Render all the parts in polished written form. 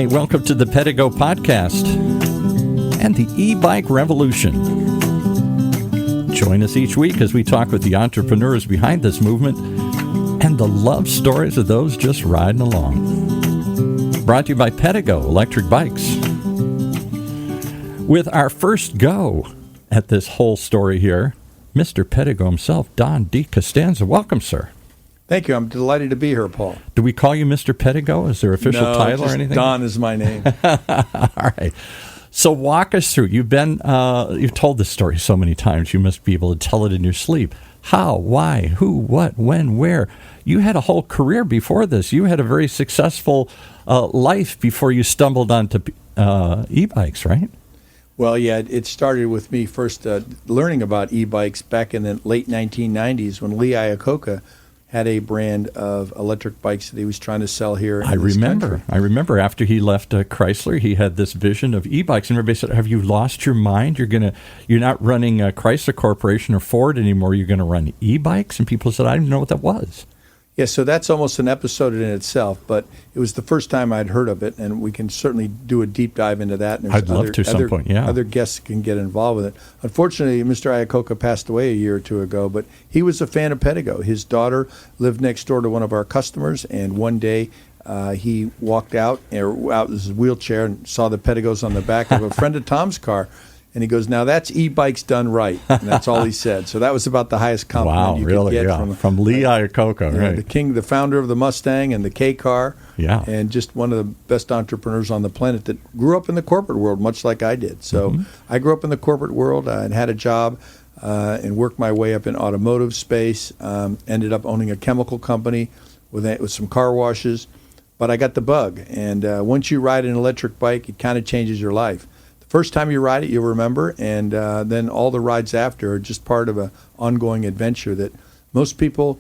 welcome to the Pedego Podcast and the eBike Revolution. Join us each week as we talk with the entrepreneurs behind this movement and the love stories of those just riding along. Brought to you by Pedego Electric Bikes. With our first go at this whole story here, Mr. Pedego himself, Don DiCostanzo. Welcome, sir. Thank you. I'm delighted to be here, Paul. Do we call you Mr. Pedego? Is there official title or anything? Don is my name. All right. So walk us through. You've told this story so many times, you must be able to tell it in your sleep. How, why, who, what, when, where. You had a whole career before this. You had a very successful life before you stumbled onto e-bikes, right? Well, yeah, it started with me first learning about e-bikes back in the late 1990s when Lee Iacocca had a brand of electric bikes that he was trying to sell here in this country. I remember after he left Chrysler, he had this vision of e-bikes, and everybody said, "Have you lost your mind? You're not running Chrysler Corporation or Ford anymore. You're going to run e-bikes?" And people said, "I didn't know what that was." Yeah, so that's almost an episode in itself, but it was the first time I'd heard of it, and we can certainly do a deep dive into that. And I'd love to at some point, yeah. Other guests can get involved with it. Unfortunately, Mr. Iacocca passed away a year or two ago, but he was a fan of Pedego. His daughter lived next door to one of our customers, and one day he walked out in his wheelchair and saw the Pedegos on the back of a friend of Tom's car. And he goes, "Now that's e-bikes done right." And that's all he said. So that was about the highest compliment you could get from Lee Iacocca, right? The king, the founder of the Mustang and the K car, and just one of the best entrepreneurs on the planet that grew up in the corporate world, much like I did. So I grew up in the corporate world and had a job and worked my way up in automotive space. Ended up owning a chemical company with some car washes, but I got the bug. And once you ride an electric bike, it kind of changes your life. First time you ride it, you'll remember, and then all the rides after are just part of an ongoing adventure that most people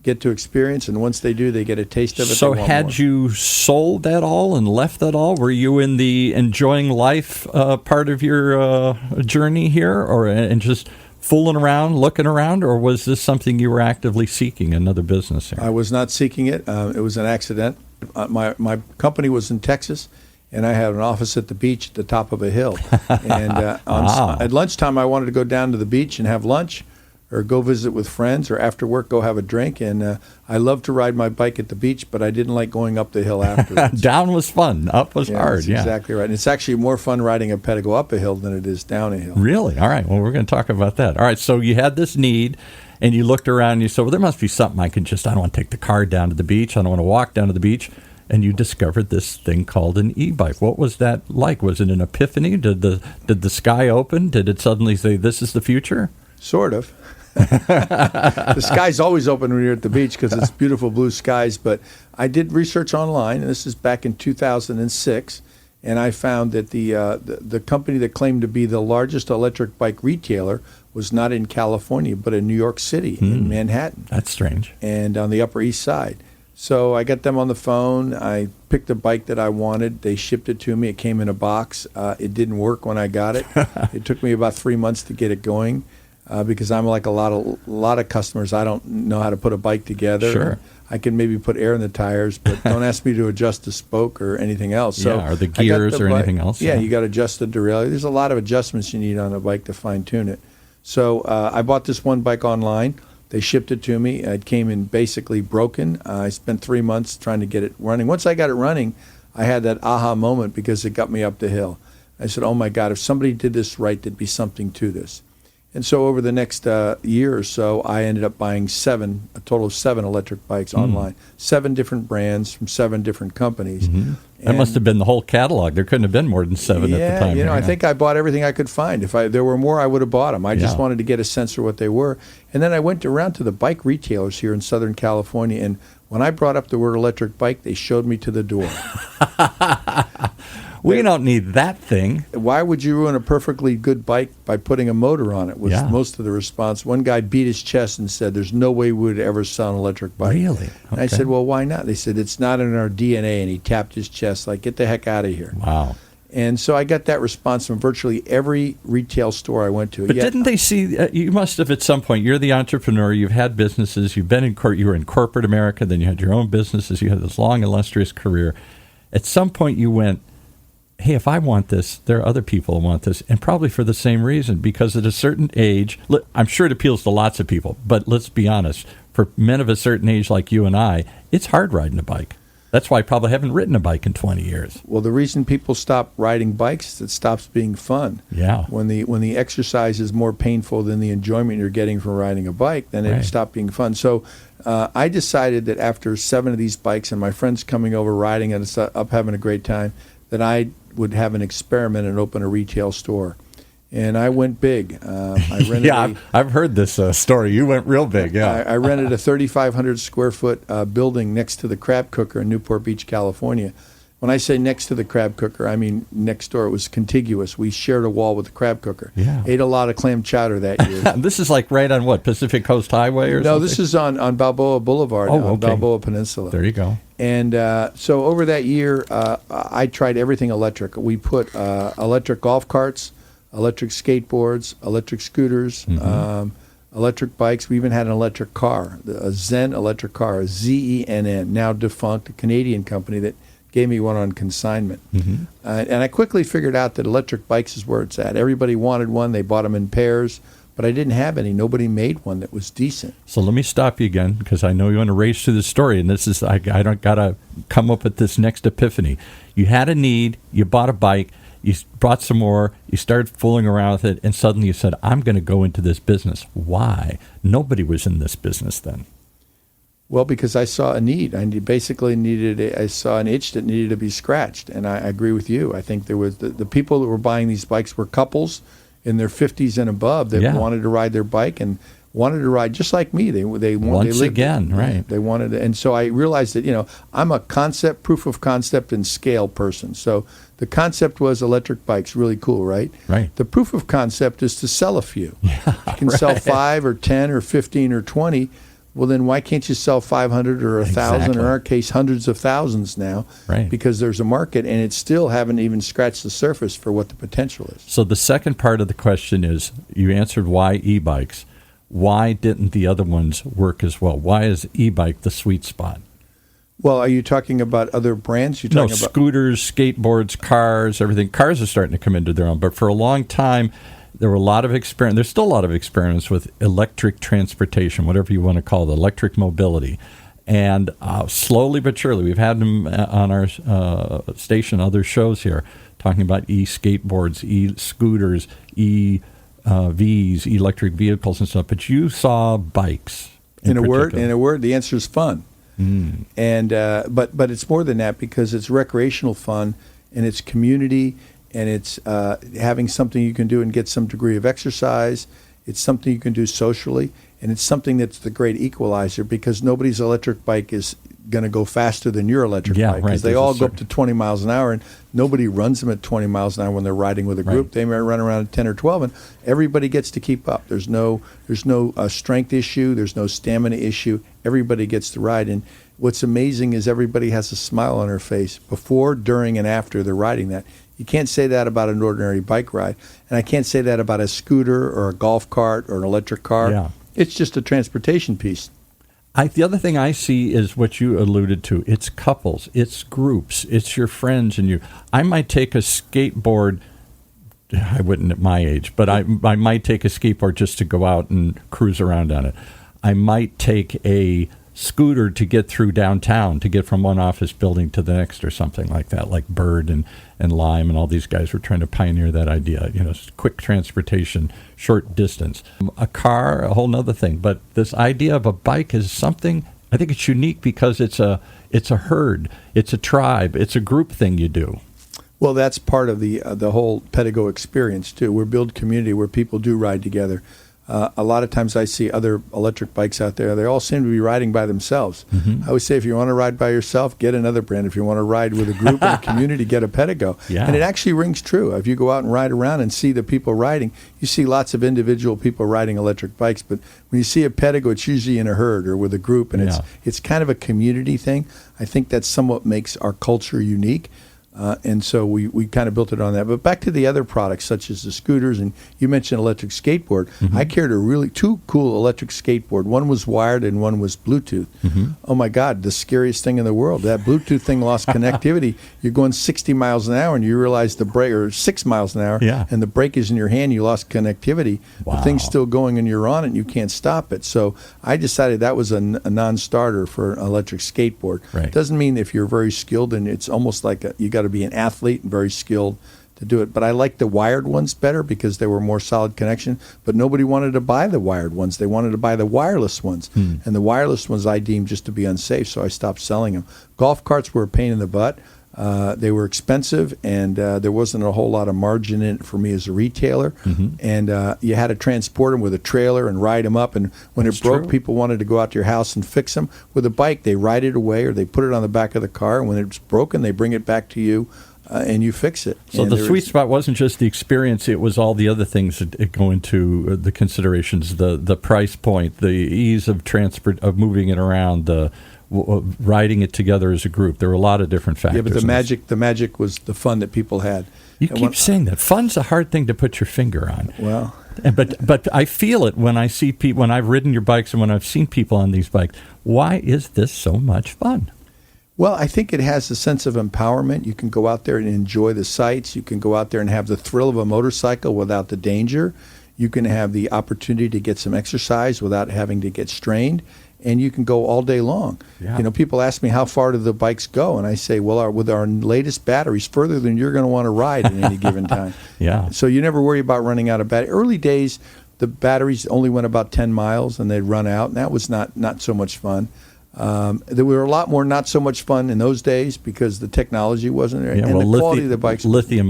get to experience, and once they do, they get a taste of it. So had you sold that all and left that all? Were you in the enjoying life part of your journey here, and just fooling around, looking around, or was this something you were actively seeking, another business here? I was not seeking it. It was an accident. My company was in Texas, and I had an office at the beach at the top of a hill. And at lunchtime, I wanted to go down to the beach and have lunch or go visit with friends, or after work, go have a drink. And I love to ride my bike at the beach, but I didn't like going up the hill afterwards. Down was fun. Up was hard. That's exactly right. And it's actually more fun riding a Pedego up a hill than it is down a hill. Really? All right. Well, we're going to talk about that. All right. So you had this need, and you looked around and you said, well, there must be something I don't want to take the car down to the beach. I don't want to walk down to the beach. And you discovered this thing called an e-bike. What was that like? Was it an epiphany? Did the sky open? Did it suddenly say, this is the future? Sort of. The sky's always open when you're at the beach because it's beautiful blue skies. But I did research online, and this is back in 2006, and I found that the company that claimed to be the largest electric bike retailer was not in California, but in New York City, in Manhattan. That's strange. And on the Upper East Side. So I got them on the phone. I picked a bike that I wanted. They shipped it to me. It came in a box. It didn't work when I got it. It took me about 3 months to get it going because I'm like a lot of customers. I don't know how to put a bike together. Sure. I can maybe put air in the tires, but don't ask me to adjust the spoke or anything else. So or the gears or anything else. Yeah, you got to adjust the derailleur. There's a lot of adjustments you need on a bike to fine-tune it. So I bought this one bike online. They shipped it to me. It came in basically broken. I spent 3 months trying to get it running. Once I got it running, I had that aha moment because it got me up the hill. I said, oh, my God, if somebody did this right, there'd be something to this. And so over the next year or so, I ended up buying a total of 7 electric bikes online, 7 different brands from 7 different companies. That must have been the whole catalog. There couldn't have been more than 7 at the time. Yeah, I think I bought everything I could find. If there were more, I would have bought them. I just wanted to get a sense of what they were. And then I went around to the bike retailers here in Southern California, and when I brought up the word electric bike, they showed me to the door. We don't need that thing. Why would you ruin a perfectly good bike by putting a motor on it, was most of the response. One guy beat his chest and said, there's no way we would ever sell an electric bike. Really? Okay. And I said, well, why not? They said, it's not in our DNA. And he tapped his chest like, get the heck out of here. Wow. And so I got that response from virtually every retail store I went to. But didn't they see, you must have at some point, you're the entrepreneur, you've had businesses, you were in corporate America, then you had your own businesses, you had this long, illustrious career. At some point you went, hey, if I want this, there are other people who want this, and probably for the same reason, because at a certain age, I'm sure it appeals to lots of people, but let's be honest, for men of a certain age like you and I, it's hard riding a bike. That's why I probably haven't ridden a bike in 20 years. Well, the reason people stop riding bikes is it stops being fun. Yeah. When the exercise is more painful than the enjoyment you're getting from riding a bike, then it stopped being fun. So I decided that after 7 of these bikes and my friends coming over riding and up having a great time, that I would have an experiment and open a retail store. And I went big. I rented I've heard this story. You went real big, yeah. I rented a 3,500 square foot building next to the crab cooker in Newport Beach, California. When I say next to the crab cooker, I mean next door. It was contiguous. We shared a wall with the crab cooker. Yeah. Ate a lot of clam chowder that year. This is like right on what, Pacific Coast Highway or something? No, this is on Balboa Boulevard, on Balboa Peninsula. There you go. And so over that year, I tried everything electric. We put electric golf carts, electric skateboards, electric scooters, electric bikes. We even had an electric car, a Zen electric car, a Zenn, now defunct, a Canadian company that gave me one on consignment. And I quickly figured out that electric bikes is where it's at. Everybody wanted one. They bought them in pairs, but I didn't have any. Nobody made one that was decent. So let me stop you again, because I know you want to race through the story, and this is I don't got to come up with this next epiphany. You had a need. You bought a bike. You bought some more, you started fooling around with it, and suddenly you said, I'm going to go into this business. Why? Nobody was in this business then. Well, because I saw a need. I basically I saw an itch that needed to be scratched, and I agree with you. I think there was the people that were buying these bikes were couples in their 50s and above that wanted to ride their bike and wanted to ride just like me. They wanted and so I realized that I'm a proof of concept and scale person. So the concept was electric bikes, really cool, right? Right. The proof of concept is to sell a few. You can sell 5 or 10 or 15 or 20. Well, then why can't you sell 500 or 1,000, or in our case, hundreds of thousands now? Right. Because there's a market, and it still haven't even scratched the surface for what the potential is. So the second part of the question is, you answered why e-bikes. Why didn't the other ones work as well? Why is e-bike the sweet spot? Well, are you talking about other brands? No, scooters, skateboards, cars, everything. Cars are starting to come into their own. But for a long time, there were a lot of experiments. There's still a lot of experiments with electric transportation, whatever you want to call it, electric mobility. And slowly but surely, we've had them on our station, other shows here, talking about e-skateboards, e-scooters, EVs, electric vehicles and stuff. But you saw bikes. In a word, the answer is fun. And but it's more than that, because it's recreational fun, and it's community, and it's having something you can do and get some degree of exercise. It's something you can do socially, and it's something that's the great equalizer, because nobody's electric bike is going to go faster than your electric bike, because they all go up to 20 miles an hour, and nobody runs them at 20 miles an hour when they're riding with a group. Right. They may run around at 10 or 12, and everybody gets to keep up. There's no strength issue. There's no stamina issue. Everybody gets to ride, and what's amazing is everybody has a smile on their face before, during, and after they're riding that. You can't say that about an ordinary bike ride, and I can't say that about a scooter or a golf cart or an electric car. Yeah. It's just a transportation piece. The other thing I see is what you alluded to. It's couples, it's groups, it's your friends and you. I might take a skateboard. I wouldn't at my age, but I might take a skateboard just to go out and cruise around on it. I might take a scooter to get through downtown, to get from one office building to the next or something like that, like Bird and Lime and all these guys were trying to pioneer that idea, quick transportation, short distance. A car, a whole nother thing. But this idea of a bike is something, I think it's unique because it's a herd, it's a tribe, it's a group thing you do. Well, that's part of the whole Pedego experience, too. We build community where people do ride together. A lot of times I see other electric bikes out there. They all seem to be riding by themselves. I always say, if you want to ride by yourself, get another brand. If you want to ride with a group and a community, get a Pedego. Yeah. And it actually rings true. If you go out and ride around and see the people riding, you see lots of individual people riding electric bikes. But when you see a Pedego, it's usually in a herd or with a group, and it's kind of a community thing. I think that somewhat makes our culture unique. And so we kind of built it on that. But back to the other products, such as the scooters, and you mentioned electric skateboard. Mm-hmm. I carried two cool electric skateboard. One was wired and one was Bluetooth. Mm-hmm. Oh, my God, the scariest thing in the world. That Bluetooth thing lost connectivity. You're going 60 miles an hour, and you realize the brake, or 6 miles an hour, and the brake is in your hand. You lost connectivity. Wow. The thing's still going, and you're on it, and you can't stop it. So I decided that was a non-starter for an electric skateboard. Right. It doesn't mean if you're very skilled, and it's almost like you got to be an athlete and very skilled to do it. But I like the wired ones better because they were more solid connection. But nobody wanted to buy the wired ones. They wanted to buy the wireless ones. And the wireless ones I deemed just to be unsafe, so I stopped selling them. Golf carts were a pain in the butt. They were expensive, and there wasn't a whole lot of margin in it for me as a retailer. Mm-hmm. And you had to transport them with a trailer and ride them up. And when it broke, people wanted to go out to your house and fix them. With a bike, they ride it away or they put it on the back of the car. And when it's broken, they bring it back to you. And you fix it. So the sweet spot wasn't just the experience; it was all the other things that go into the considerations: the price point, the ease of transport, of moving it around, the riding it together as a group. There were a lot of different factors. Yeah, but the magic was the fun that people had. You keep saying that fun's a hard thing to put your finger on. Well, but I feel it when I see people, when I've ridden your bikes and when I've seen people on these bikes. Why is this so much fun? Well, I think it has a sense of empowerment. You can go out there and enjoy the sights. You can go out there and have the thrill of a motorcycle without the danger. You can have the opportunity to get some exercise without having to get strained. And you can go all day long. Yeah. You know, people ask me, how far do the bikes go? And I say, well, with our latest batteries, further than you're going to want to ride at any given time. Yeah. So you never worry about running out of battery. Early days, the batteries only went about 10 miles, and they'd run out, and that was not so much fun. There were a lot more not so much fun in those days because the technology wasn't there, and the quality of the bikes. Lithium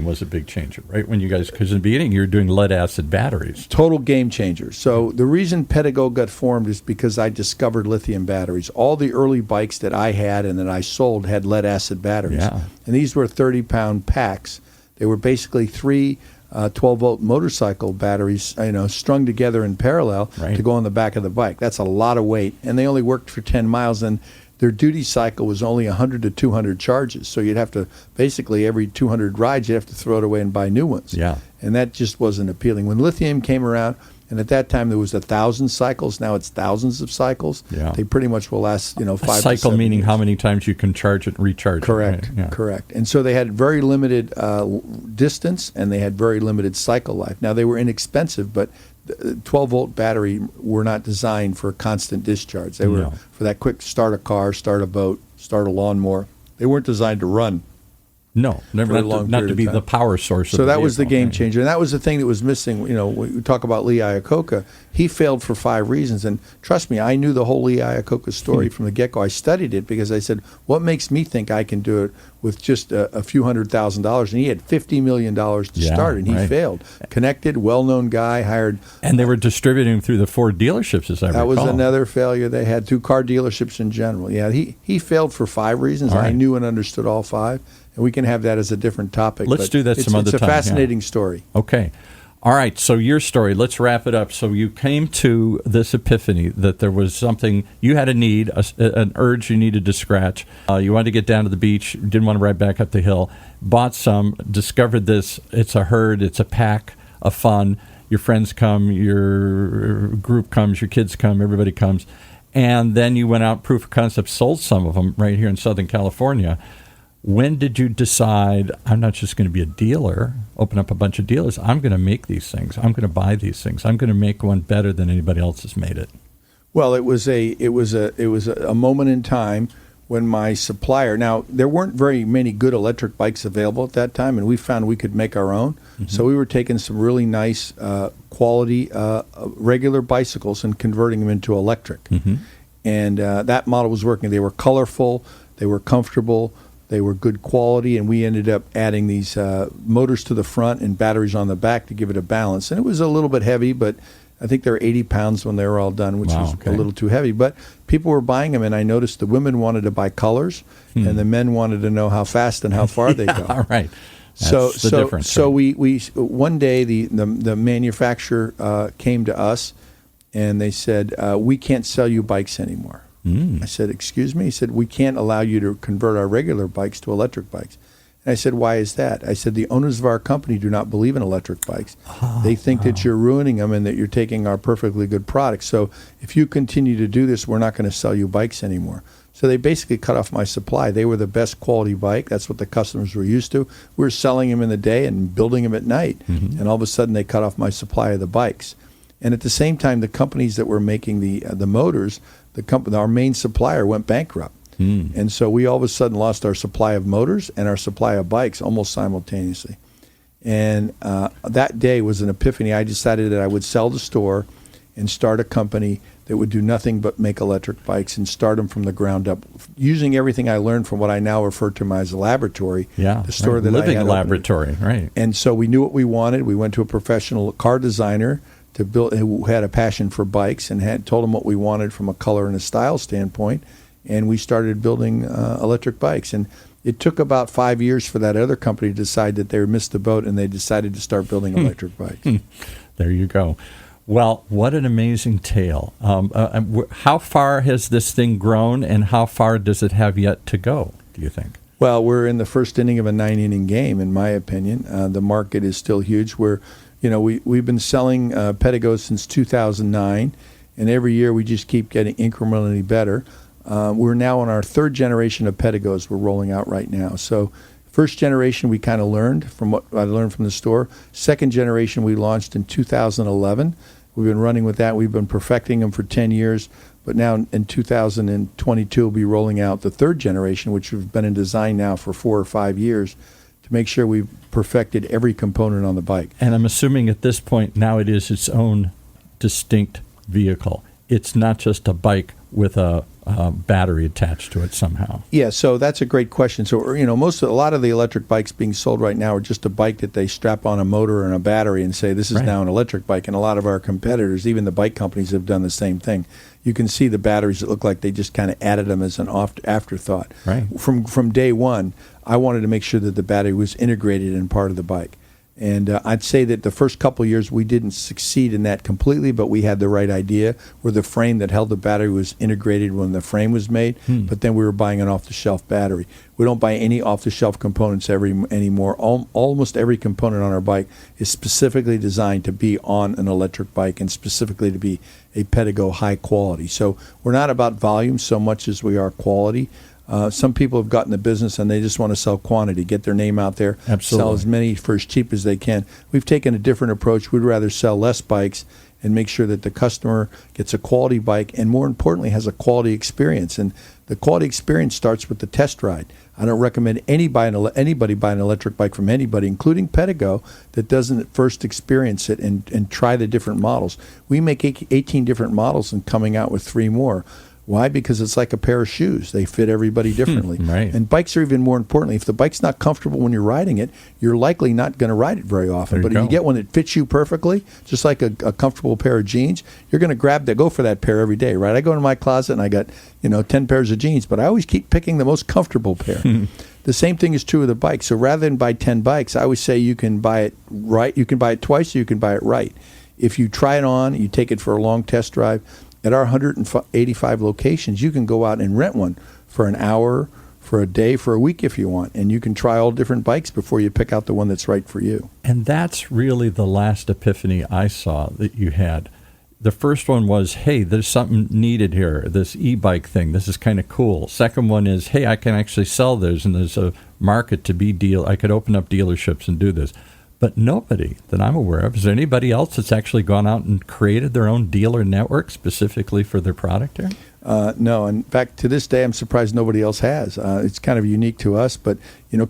was a big changer, right? When you guys, because in the beginning you were doing lead acid batteries. Total game changer. So the reason Pedego got formed is because I discovered lithium batteries. All the early bikes that I had and that I sold had lead acid batteries, and these were 30-pound packs. They were basically three 12-volt motorcycle batteries, strung together in parallel to go on the back of the bike. That's a lot of weight, and they only worked for 10 miles, and their duty cycle was only 100 to 200 charges. So you'd have to, basically every 200 rides, you'd have to throw it away and buy new ones. Yeah. And that just wasn't appealing. When lithium came around, and at that time there was 1,000 cycles. Now it's thousands of cycles. Yeah. They pretty much will last, 5 to 7 cycle meaning years. How many times you can charge it and recharge Correct. it. Right? Yeah. Correct. And so they had very limited distance, and they had very limited cycle life. Now they were inexpensive, but the 12-volt battery were not designed for constant discharge. They were for that quick start a car, start a boat, start a lawnmower. They weren't designed to run. No, never. Not to be the power source. So that was the game changer, and that was the thing that was missing. We talk about Lee Iacocca. He failed for 5 reasons, and trust me, I knew the whole Lee Iacocca story from the get-go. I studied it because I said, "What makes me think I can do it with just a few $100,000?" And he had $50 million to start, and he failed. Connected, well-known guy, hired, and they were distributing through the Ford dealerships, as I recall. That was another failure they had, through car dealerships in general. Yeah, he failed for 5 reasons. I knew and understood all 5. And we can have that as a different topic. Let's do that some other time. It's a fascinating story. Okay. All right. So your story, let's wrap it up. So you came to this epiphany that there was something, you had a need, an urge you needed to scratch. You wanted to get down to the beach, didn't want to ride back up the hill, bought some, discovered this. It's a herd, it's a pack of fun. Your friends come, your group comes, your kids come, everybody comes. And then you went out, proof of concept, sold some of them right here in Southern California. When did you decide, I'm not just going to be a dealer, open up a bunch of dealers, I'm going to make these things, I'm going to buy these things, I'm going to make one better than anybody else has made it? Well, it was a moment in time when my supplier, now there weren't very many good electric bikes available at that time, and we found we could make our own. Mm-hmm. So we were taking some really nice quality regular bicycles and converting them into electric. Mm-hmm. And that model was working. They were colorful, they were comfortable, they were good quality, and we ended up adding these motors to the front and batteries on the back to give it a balance. And it was a little bit heavy, but I think they were 80 pounds when they were all done, which was a little too heavy. But people were buying them, and I noticed the women wanted to buy colors, and the men wanted to know how fast and how far they go. All right. That's the difference. So we one day the manufacturer came to us, and they said, we can't sell you bikes anymore. I said, excuse me? He said, we can't allow you to convert our regular bikes to electric bikes. And I said, why is that? I said, the owners of our company do not believe in electric bikes. They think that you're ruining them and that you're taking our perfectly good product. So if you continue to do this, we're not going to sell you bikes anymore. So they basically cut off my supply. They were the best quality bike. That's what the customers were used to. We were selling them in the day and building them at night. And all of a sudden, they cut off my supply of the bikes. And at the same time, the companies that were making the motors, our main supplier went bankrupt. And so we all of a sudden lost our supply of motors and our supply of bikes almost simultaneously. And that day was an epiphany. I decided that I would sell the store and start a company that would do nothing but make electric bikes and start them from the ground up, using everything I learned from what I now refer to as a laboratory. Yeah, the store right. that Living I had laboratory, right. And so we knew what we wanted. We went to a professional car designer to build, who had a passion for bikes, and told him what we wanted from a color and a style standpoint. And we started building electric bikes. And it took about 5 years for that other company to decide that they missed the boat, and they decided to start building electric bikes. There you go. Well, what an amazing tale. How far has this thing grown, and how far does it have yet to go, do you think? Well, we're in the first inning of a 9-inning game, in my opinion. The market is still huge. We've been selling Pedego since 2009, and every year we just keep getting incrementally better. We're now on our third generation of Pedegos we're rolling out right now. So first generation we kind of learned from what I learned from the store. Second generation we launched in 2011. We've been running with that. We've been perfecting them for 10 years. But now in 2022 we'll be rolling out the third generation, which we've been in design now for 4 or 5 years, to make sure we've perfected every component on the bike. And I'm assuming at this point now it is its own distinct vehicle. It's not just a bike with a battery attached to it somehow. Yeah, so that's a great question. So, a lot of the electric bikes being sold right now are just a bike that they strap on a motor and a battery and say, this is now an electric bike. And a lot of our competitors, even the bike companies, have done the same thing. You can see the batteries that look like they just kind of added them as an afterthought. Right. From day one, I wanted to make sure that the battery was integrated in part of the bike. And I'd say that the first couple of years we didn't succeed in that completely, but we had the right idea where the frame that held the battery was integrated when the frame was made, but then we were buying an off-the-shelf battery. We don't buy any off-the-shelf components anymore. Almost every component on our bike is specifically designed to be on an electric bike and specifically to be a Pedego high quality. So we're not about volume so much as we are quality. Some people have gotten the business and they just want to sell quantity, get their name out there, sell as many for as cheap as they can. We've taken a different approach. We'd rather sell less bikes and make sure that the customer gets a quality bike and, more importantly, has a quality experience. And the quality experience starts with the test ride. I don't recommend anybody buy an electric bike from anybody, including Pedego, that doesn't first experience it and try the different models. We make 18 different models and coming out with 3 more. Why? Because it's like a pair of shoes. They fit everybody differently. Right. And bikes are even more importantly. If the bike's not comfortable when you're riding it, you're likely not going to ride it very often. But if you get one that fits you perfectly, just like a comfortable pair of jeans, you're going to go for that pair every day, right? I go into my closet and I got 10 pairs of jeans, but I always keep picking the most comfortable pair. The same thing is true with the bike. So rather than buy 10 bikes, I always say you can buy it right. You can buy it twice or you can buy it right. If you try it on, you take it for a long test drive, at our 185 locations, you can go out and rent one for an hour, for a day, for a week if you want. And you can try all different bikes before you pick out the one that's right for you. And that's really the last epiphany I saw that you had. The first one was, hey, there's something needed here, this e-bike thing. This is kind of cool. Second one is, hey, I can actually sell those, and there's a market to be I could open up dealerships and do this. But nobody that I'm aware of, is there anybody else that's actually gone out and created their own dealer network specifically for their product here? No. In fact, to this day, I'm surprised nobody else has. It's kind of unique to us. But,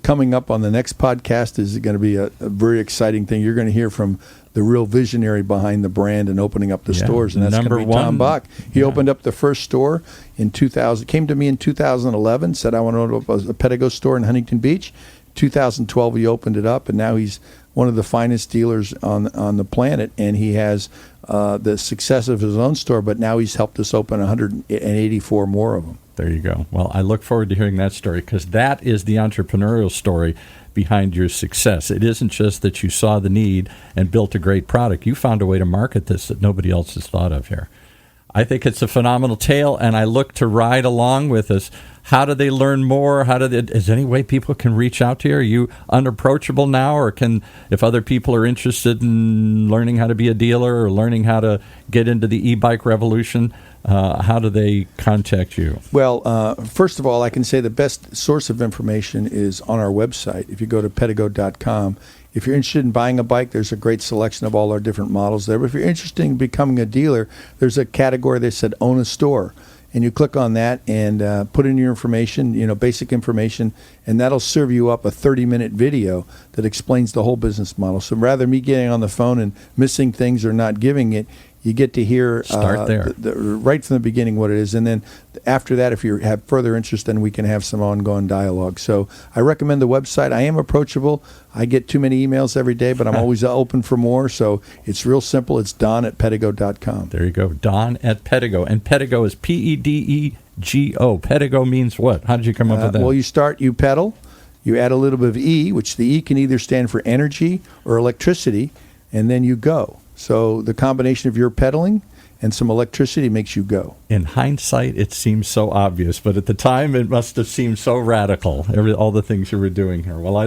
coming up on the next podcast is going to be a very exciting thing. You're going to hear from the real visionary behind the brand and opening up the stores. And that's going to be Tom Bach. He opened up the first store in 2000, came to me in 2011, said, I want to open a Pedego store in Huntington Beach. 2012, he opened it up, and now he's one of the finest dealers on the planet, and he has the success of his own store, but now he's helped us open 184 more of them. There you go. Well, I look forward to hearing that story, because that is the entrepreneurial story behind your success. It isn't just that you saw the need and built a great product. You found a way to market this that nobody else has thought of here. I think it's a phenomenal tale, and I look to ride along with us. How do they learn more? Is there any way people can reach out to you? Are you unapproachable now, or if other people are interested in learning how to be a dealer or learning how to get into the e-bike revolution, how do they contact you? Well, first of all, I can say the best source of information is on our website. If you go to Pedego.com, if you're interested in buying a bike, there's a great selection of all our different models there. But if you're interested in becoming a dealer, there's a category that said Own a Store. And you click on that and put in your information, basic information, and that'll serve you up a 30-minute video that explains the whole business model. So rather than me getting on the phone and missing things or not giving it, you get to hear Start there. Right from the beginning what it is. And then after that, if you have further interest, then we can have some ongoing dialogue. So I recommend the website. I am approachable. I get too many emails every day, but I'm always open for more. So it's real simple. It's don@pedego.com. There you go, Don at Pedego. And Pedego is P-E-D-E-G-O. Pedego means what? How did you come up with that? Well, you pedal. You add a little bit of E, which the E can either stand for energy or electricity, and then you go. So the combination of your pedaling and some electricity makes you go. In hindsight, it seems so obvious, but at the time, it must have seemed so radical, all the things you were doing here. Well,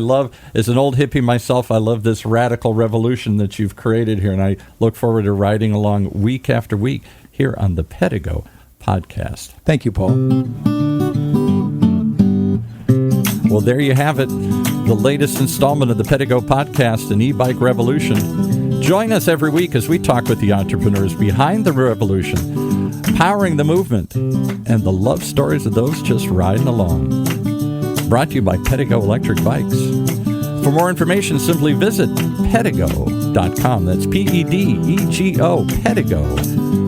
as an old hippie myself, I love this radical revolution that you've created here, and I look forward to riding along week after week here on the Pedego Podcast. Thank you, Paul. Well, there you have it, the latest installment of the Pedego Podcast, an e-bike revolution. Join us every week as we talk with the entrepreneurs behind the revolution, powering the movement, and the love stories of those just riding along. Brought to you by Pedego Electric Bikes. For more information, simply visit Pedego.com. That's P-E-D-E-G-O, Pedego.com.